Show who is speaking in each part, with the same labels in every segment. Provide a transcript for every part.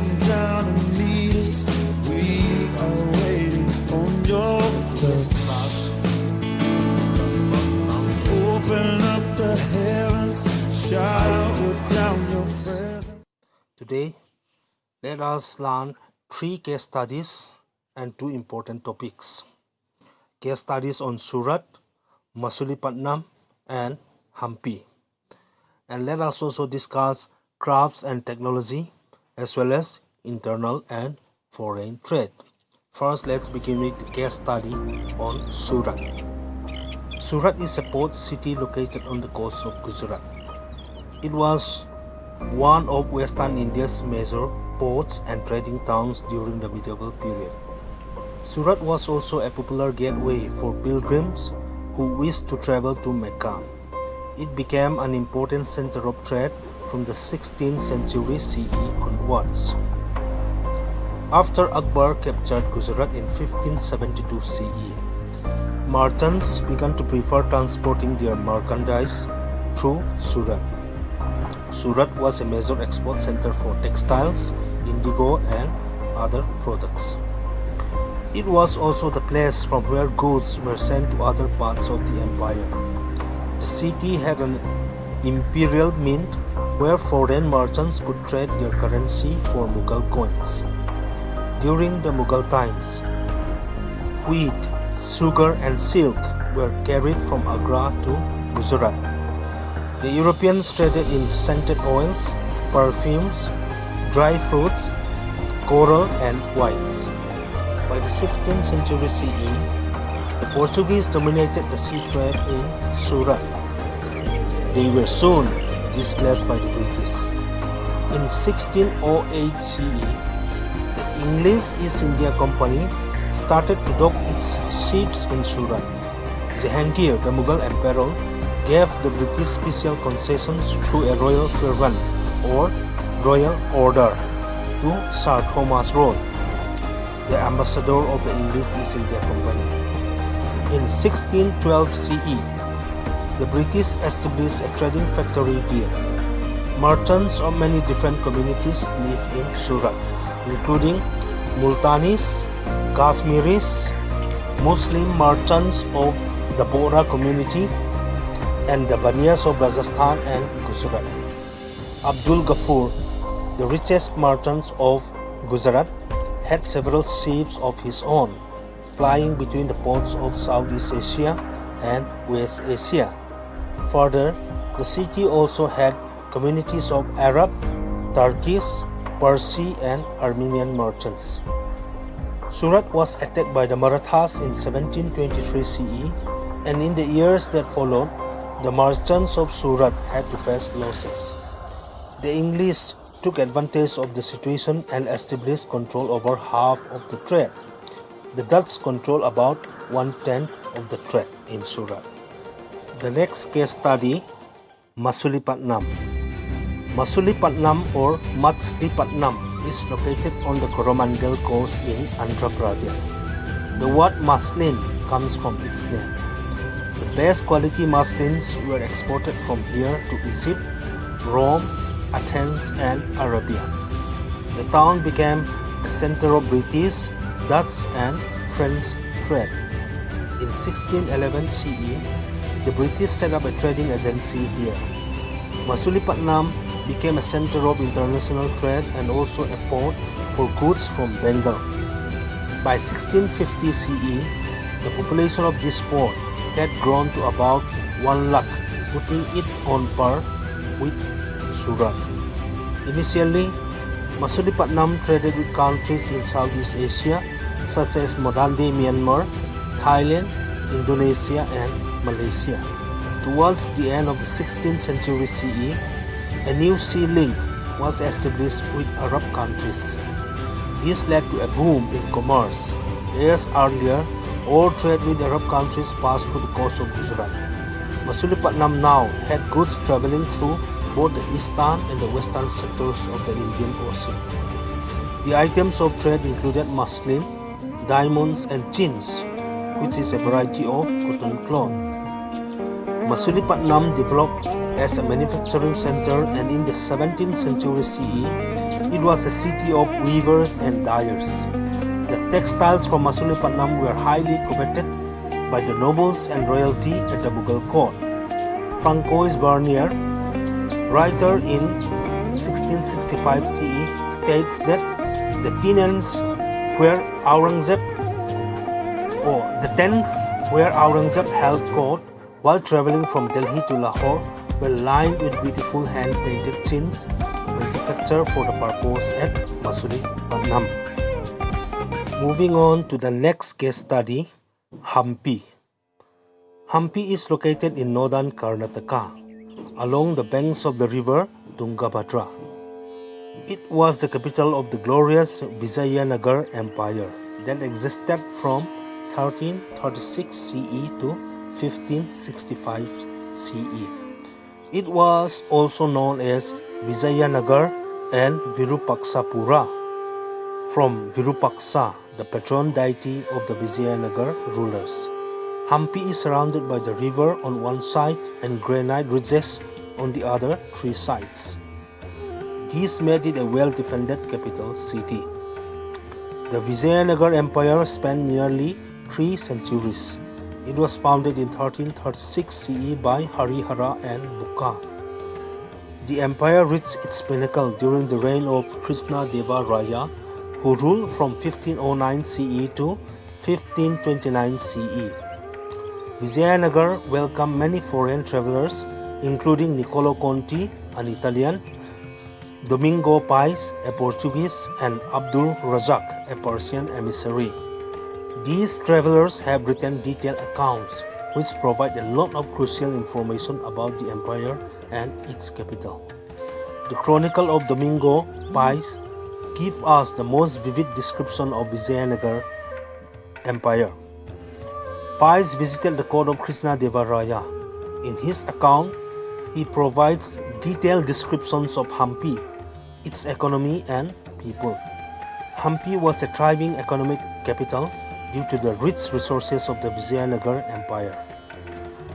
Speaker 1: come down and meet us. We are waiting on your touch. Open up the heavens, shower down your presence.
Speaker 2: Today, let us learn 3 case studies and 2 important topics. Case studies on Surat, Masulipattnam and Hampi. And let us also discuss crafts and technology as well as internal and foreign trade. First, let's begin with the case study on Surat. Surat is a port city located on the coast of Gujarat. It was one of Western India's major ports and trading towns during the medieval period. Surat was also a popular gateway for pilgrims who wished to travel to Mecca. It became an important center of trade from the 16th century CE onwards. After Akbar captured Gujarat in 1572 CE, merchants began to prefer transporting their merchandise through Surat. Surat was a major export center for textiles, indigo and other products. It was also the place from where goods were sent to other parts of the empire. The city had an imperial mint where foreign merchants could trade their currency for Mughal coins. During the Mughal times, wheat, sugar and silk were carried from Agra to Gujarat. The Europeans traded in scented oils, perfumes, dry fruits, coral and wines. By the 16th century CE, the Portuguese dominated the sea trade in Surat. They were soon displaced by the British. In 1608 CE, the English East India Company started to dock its ships in Surat. Jahangir, the Mughal emperor, gave the British special concessions through a royal firman or royal order to Sir Thomas Roe, the ambassador of the English East India Company. In 1612 CE, the British established a trading factory there. Merchants of many different communities live in Surat, including Multanis, Kashmiris, Muslim merchants of the Bohra community, and the Baniyas of Rajasthan and Gujarat. Abdul Ghaffur, the richest merchant of Gujarat, had several ships of his own, plying between the ports of Southeast Asia and West Asia. Further, the city also had communities of Arab, Turkish, Parsi and Armenian merchants. Surat was attacked by the Marathas in 1723 CE, and in the years that followed, the merchants of Surat had to face losses. The English took advantage of the situation and established control over half of the trade. The Dutch controlled about 1/10 of the trade in Surat. The next case study, Masulipattnam. Masulipattnam or Matslipatnam is located on the Coromandel coast in Andhra Pradesh. The word muslin comes from its name. The best quality muslins were exported from here to Egypt, Rome, Athens and Arabia. The town became a center of British, Dutch and French trade. In 1611 CE, the British set up a trading agency here. Masulipattnam became a center of international trade and also a port for goods from Bengal. By 1650 CE, the population of this port had grown to about 1 lakh, putting it on par with Surat. Initially, Masulipattnam traded with countries in Southeast Asia such as modern-day Myanmar, Thailand, Indonesia and Malaysia. Towards the end of the 16th century CE, a new sea link was established with Arab countries. This led to a boom in commerce. Years earlier, all trade with Arab countries passed through the coast of Gujarat. Masulipattnam now had goods traveling through both the eastern and the western sectors of the Indian Ocean. The items of trade included muslin, diamonds and chins, which is a variety of cotton cloth. Masulipattnam developed as a manufacturing center, and in the 17th century CE, It was a city of weavers and dyers. The textiles from Masulipatam were highly coveted by the nobles and royalty at the Mughal court. Francois Bernier, writer in 1665 CE, states that the tents where Aurangzeb held court while traveling from Delhi to Lahore were lined with beautiful hand-painted tins manufactured for the purpose at Masulipatam. Moving on to the next case study, Hampi. Hampi is located in northern Karnataka, along the banks of the river Tungabhadra. It was the capital of the glorious Vijayanagar Empire that existed from 1336 CE to 1565 CE. It was also known as Vijayanagar and Virupaksapura, from Virupaksa, the patron deity of the Vijayanagar rulers. Hampi is surrounded by the river on one side and granite ridges on the other three sides. This made it a well-defended capital city. The Vijayanagar Empire spanned nearly 3 centuries. It was founded in 1336 CE by Harihara and Bukka. The empire reached its pinnacle during the reign of Krishna Deva Raya, who ruled from 1509 CE to 1529 CE. Vijayanagar welcomed many foreign travelers, including Niccolo Conti, an Italian, Domingo Pais, a Portuguese, and Abdul Razak, a Persian emissary. These travelers have written detailed accounts which provide a lot of crucial information about the empire and its capital. The Chronicle of Domingo Pais gives us the most vivid description of Vijayanagar Empire. Pais visited the court of Krishna Deva Raya. In his account, he provides detailed descriptions of Hampi, its economy and people. Hampi was a thriving economic capital due to the rich resources of the Vijayanagar Empire.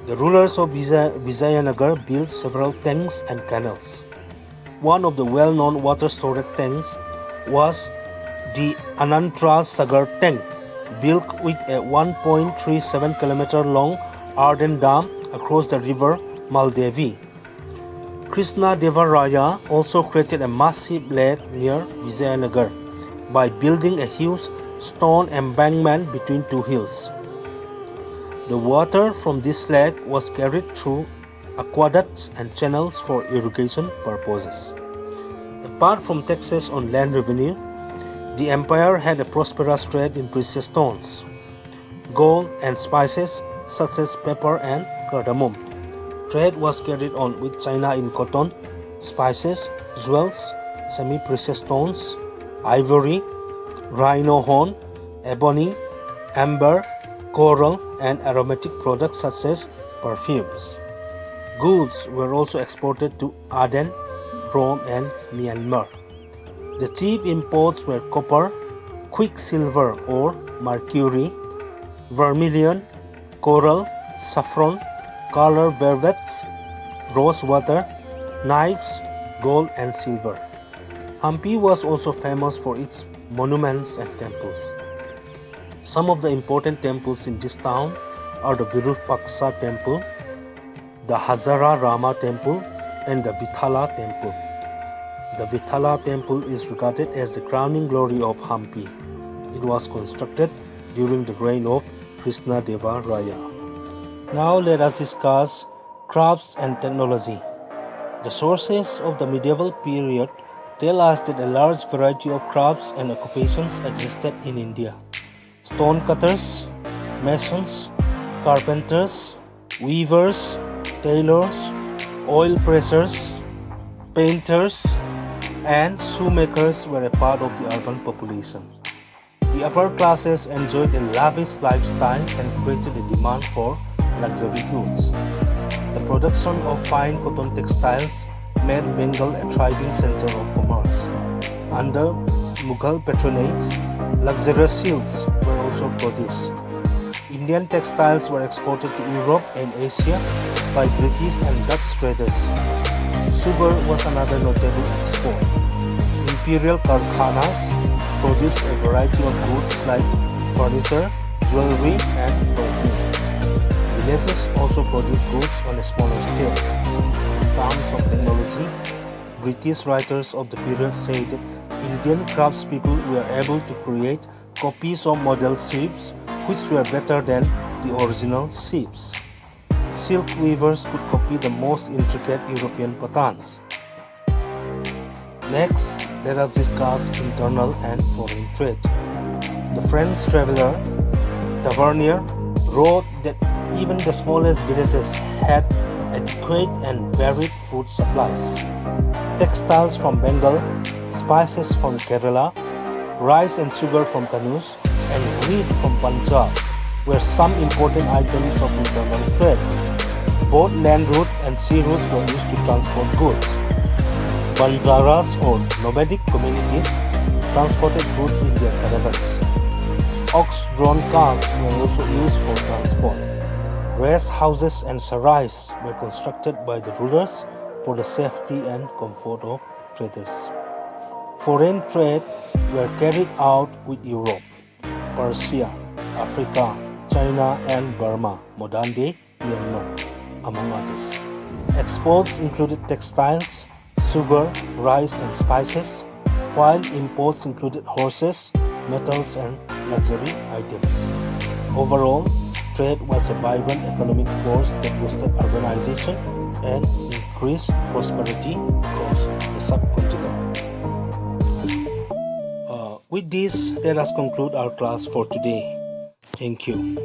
Speaker 2: The rulers of Vijayanagar built several tanks and canals. One of the well-known water storage tanks was the Anantra Sagar tank, built with a 1.37 km long earthen dam across the river Maldevi. Krishna Deva Raya also created a massive lake near Vijayanagar by building a huge stone embankment between two hills. The water from this lake was carried through aqueducts and channels for irrigation purposes. Apart from taxes on land revenue, the empire had a prosperous trade in precious stones, gold, and spices such as pepper and cardamom. Trade was carried on with China in cotton, spices, jewels, semi-precious stones, ivory, rhino horn, ebony, amber, coral, and aromatic products such as perfumes. Goods were also exported to Aden, Rome, and Myanmar. The chief imports were copper, quicksilver or mercury, vermilion, coral, saffron, color velvets, rose water, knives, gold, and silver. Hampi was also famous for its monuments and temples. Some of the important temples in this town are the Virupaksa temple, the Hazara Rama temple, and the Vithala temple. The Vithala temple is regarded as the crowning glory of Hampi. It was constructed during the reign of Krishna Deva Raya. Now let us discuss crafts and technology. The sources of the medieval period tell us that a large variety of crafts and occupations existed in India. Stone cutters, masons, carpenters, weavers, tailors, oil pressers, painters, and shoemakers were a part of the urban population. The upper classes enjoyed a lavish lifestyle and created a demand for luxury goods. The production of fine cotton textiles made Bengal a thriving center of commerce. Under Mughal patronage, luxurious silks were also produced. Indian textiles were exported to Europe and Asia by British and Dutch traders. Sugar was another notable export. In imperial karkhanas produced a variety of goods like furniture, jewelry, and perfume. Villages also produced goods on a smaller scale. In terms of technology, British writers of the period say that Indian craftspeople were able to create copies of model ships which were better than the original ships. Silk weavers could copy the most intricate European patterns. Next, let us discuss internal and foreign trade. The French traveler Tavernier wrote that even the smallest villages had adequate and varied food supplies. Textiles from Bengal, spices from Kerala, rice and sugar from Tanus, and wheat from Punjab were some important items of internal trade. Both land routes and sea routes were used to transport goods. Banjaras or nomadic communities transported goods in their caravans. Ox-drawn carts were also used for transport. Rest houses and sarais were constructed by the rulers for the safety and comfort of traders. Foreign trade were carried out with Europe, Persia, Africa, China and Burma, modern-day Myanmar, among others. Exports included textiles, sugar, rice and spices, while imports included horses, metals and luxury items. Overall, trade was a vibrant economic force that boosted urbanization and increased prosperity across the subcontinent. With this, let us conclude our class for today. Thank you.